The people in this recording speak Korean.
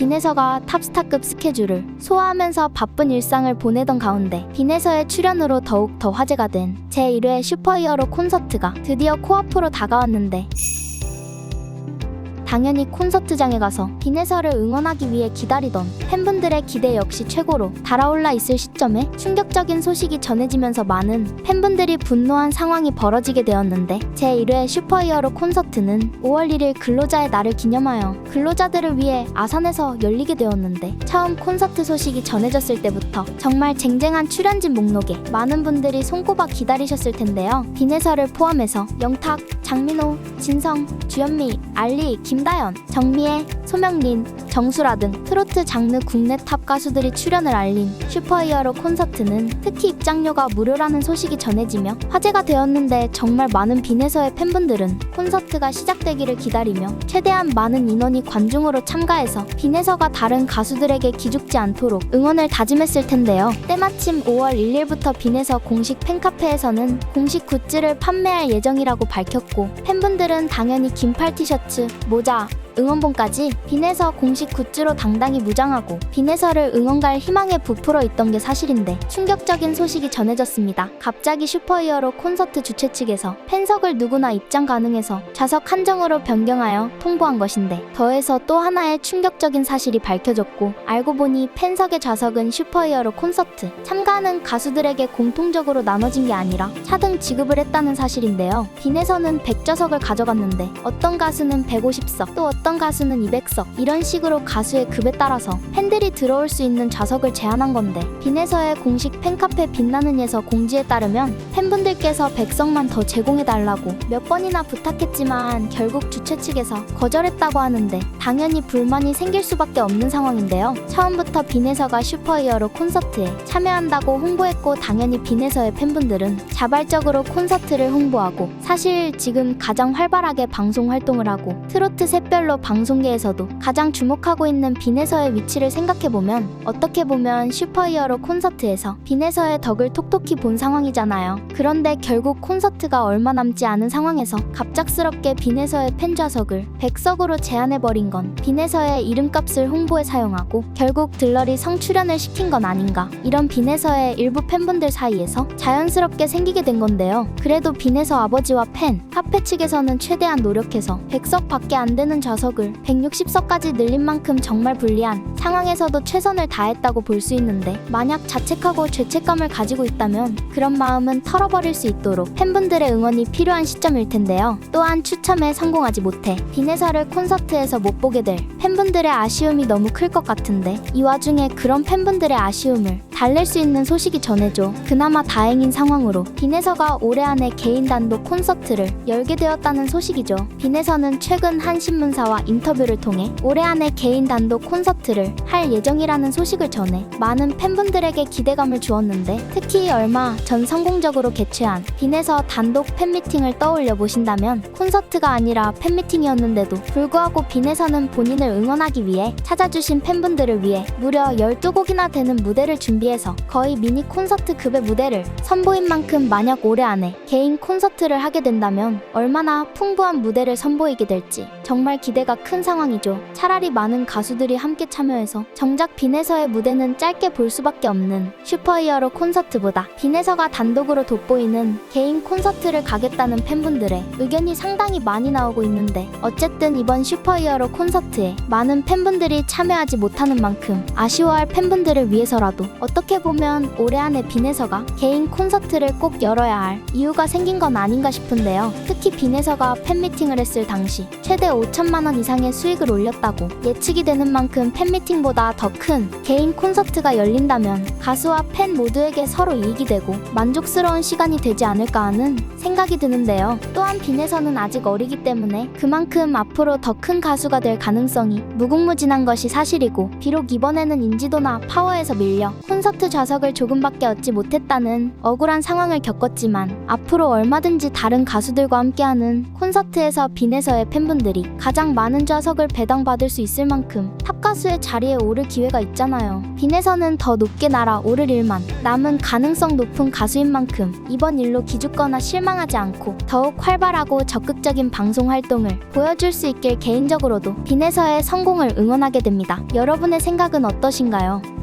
빈에서가 탑스타급 스케줄을 소화하면서 바쁜 일상을 보내던 가운데 빈에서의 출연으로 더욱 더 화제가 된 제1회 슈퍼히어로 콘서트가 드디어 코앞으로 다가왔는데, 당연히 콘서트장에 가서 빈에서를 응원하기 위해 기다리던 팬분들의 기대 역시 최고로 달아올라 있을 시점에 충격적인 소식이 전해지면서 많은 팬분들이 분노한 상황이 벌어지게 되었는데, 제1회 슈퍼히어로 콘서트는 5월 1일 근로자의 날을 기념하여 근로자들을 위해 아산에서 열리게 되었는데, 처음 콘서트 소식이 전해졌을 때부터 정말 쟁쟁한 출연진 목록에 많은 분들이 손꼽아 기다리셨을 텐데요. 빈에서를 포함해서 영탁, 장민호, 진성, 주현미, 알리, 김다연, 정미애, 소명린, 정수라 등 트로트 장르 국내 탑 가수들이 출연을 알린 슈퍼히어로 콘서트는 특히 입장료가 무료라는 소식이 전해지며 화제가 되었는데, 정말 많은 빈에서의 팬분들은 콘서트가 시작되기를 기다리며 최대한 많은 인원이 관중으로 참가해서 빈에서가 다른 가수들에게 기죽지 않도록 응원을 다짐했을 텐데요. 때마침 5월 1일부터 빈에서 공식 팬카페에서는 공식 굿즈를 판매할 예정이라고 밝혔고, 팬분들은 당연히 긴팔 티셔츠, 모자, 응원봉까지 빈에서 공식 굿즈로 당당히 무장하고 빈에서를 응원갈 희망에 부풀어 있던 게 사실인데, 충격적인 소식이 전해졌습니다. 갑자기 슈퍼히어로 콘서트 주최 측에서 팬석을 누구나 입장 가능해서 좌석 한정으로 변경하여 통보한 것인데, 더해서 또 하나의 충격적인 사실이 밝혀졌고, 알고 보니 팬석의 좌석은 슈퍼히어로 콘서트 참가하는 가수들에게 공통적으로 나눠진 게 아니라 차등 지급을 했다는 사실인데요. 빈에서는 100좌석을 가져갔는데 어떤 가수는 150석, 또 어떤 가수는 200석, 이런 식으로 가수의 급에 따라서 팬들이 들어올 수 있는 좌석을 제한한 건데, 빈에서의 공식 팬카페 빛나는 예서 공지에 따르면 팬분들께서 100석만 더 제공해달라고 몇 번이나 부탁했지만 결국 주최 측에서 거절했다고 하는데, 당연히 불만이 생길 수밖에 없는 상황인데요. 처음부터 빈에서가 슈퍼히어로 콘서트에 참여한다고 홍보했고, 당연히 빈에서의 팬분들은 자발적으로 콘서트를 홍보하고, 사실 지금 가장 활발하게 방송 활동을 하고 트로트 샛별로 방송계에서도 가장 주목하고 있는 빈에서의 위치를 생각해보면, 어떻게 보면 슈퍼히어로 콘서트에서 빈에서의 덕을 톡톡히 본 상황이잖아요. 그런데 결국 콘서트가 얼마 남지 않은 상황에서 갑작스럽게 빈에서의 팬 좌석을 100석으로 제한해버린 건 빈에서의 이름값을 홍보에 사용하고 결국 들러리 성출연을 시킨 건 아닌가, 이런 빈에서의 일부 팬분들 사이에서 자연스럽게 생기게 된 건데요. 그래도 빈에서 아버지와 팬, 카페 측에서는 최대한 노력해서 100석밖에 안 되는 좌석을 160석까지 늘린 만큼 정말 불리한 상황에서도 최선을 다했다고 볼 수 있는데, 만약 자책하고 죄책감을 가지고 있다면 그런 마음은 털어버릴 수 있도록 팬분들의 응원이 필요한 시점일 텐데요. 또한 추첨에 성공하지 못해 빈에서를 콘서트에서 못 보게 될 팬분들의 아쉬움이 너무 클 것 같은데, 이 와중에 그런 팬분들의 아쉬움을 달랠 수 있는 소식이 전해져 그나마 다행인 상황으로 빈에서가 올해 안에 개인 단독 콘서트를 열게 되었다는 소식이죠. 빈에서는 최근 한 신문사와 인터뷰를 통해 올해 안에 개인 단독 콘서트를 할 예정이라는 소식을 전해 많은 팬분들에게 기대감을 주었는데, 특히 얼마 전 성공적으로 개최한 빈에서 단독 팬미팅을 떠올려 보신다면 콘서트가 아니라 팬미팅이었는데도 불구하고 빈에서는 본인을 응원하기 위해 찾아주신 팬분들을 위해 무려 12곡이나 되는 무대를 준비해서 거의 미니 콘서트급의 무대를 선보인 만큼, 만약 올해 안에 개인 콘서트를 하게 된다면 얼마나 풍부한 무대를 선보이게 될지 정말 기대가 큰 상황이죠. 차라리 많은 가수들이 함께 참여해서 정작 빈에서의 무대는 짧게 볼 수밖에 없는 슈퍼히어로 콘서트보다 빈에서가 단독으로 돋보이는 개인 콘서트를 가겠다는 팬분들의 의견이 상당히 많이 나오고 있는데, 어쨌든 이번 슈퍼히어로 콘서트에 많은 팬분들이 참여하지 못하는 만큼 아쉬워할 팬분들을 위해서라도 어떻게 보면 올해 안에 빈에서가 개인 콘서트를 꼭 열어야 할 이유가 생긴 건 아닌가 싶은데요. 특히 빈에서가 팬미팅을 했을 당시 최대 5천만 원 이상의 수익을 올렸다고 예측이 되는 만큼, 팬미팅보다 더 큰 개인 콘서트가 열린다면 가수와 팬 모두에게 서로 이익이 되고 만족스러운 시간이 되지 않을까 하는 생각이 드는데요. 또한 빈에서는 아직 어리기 때문에 그만큼 앞으로 더 큰 가수가 될 가능성이 무궁무진한 것이 사실이고, 비록 이번에는 인지도나 파워에서 밀려 콘서트 좌석을 조금밖에 얻지 못했다는 억울한 상황을 겪었지만, 앞으로 얼마든지 다른 가수들과 함께하는 콘서트에서 빈에서의 팬분들이 가장 많은 좌석을 배당받을 수 있을 만큼 탑가수의 자리 자리에 오를 기회가 있잖아요. 빈에서는 더 높게 날아오를 일만 남은 가능성 높은 가수인 만큼 이번 일로 기죽거나 실망하지 않고 더욱 활발하고 적극적인 방송 활동을 보여줄 수 있길 개인적으로도 빈에서의 성공을 응원하게 됩니다. 여러분의 생각은 어떠신가요?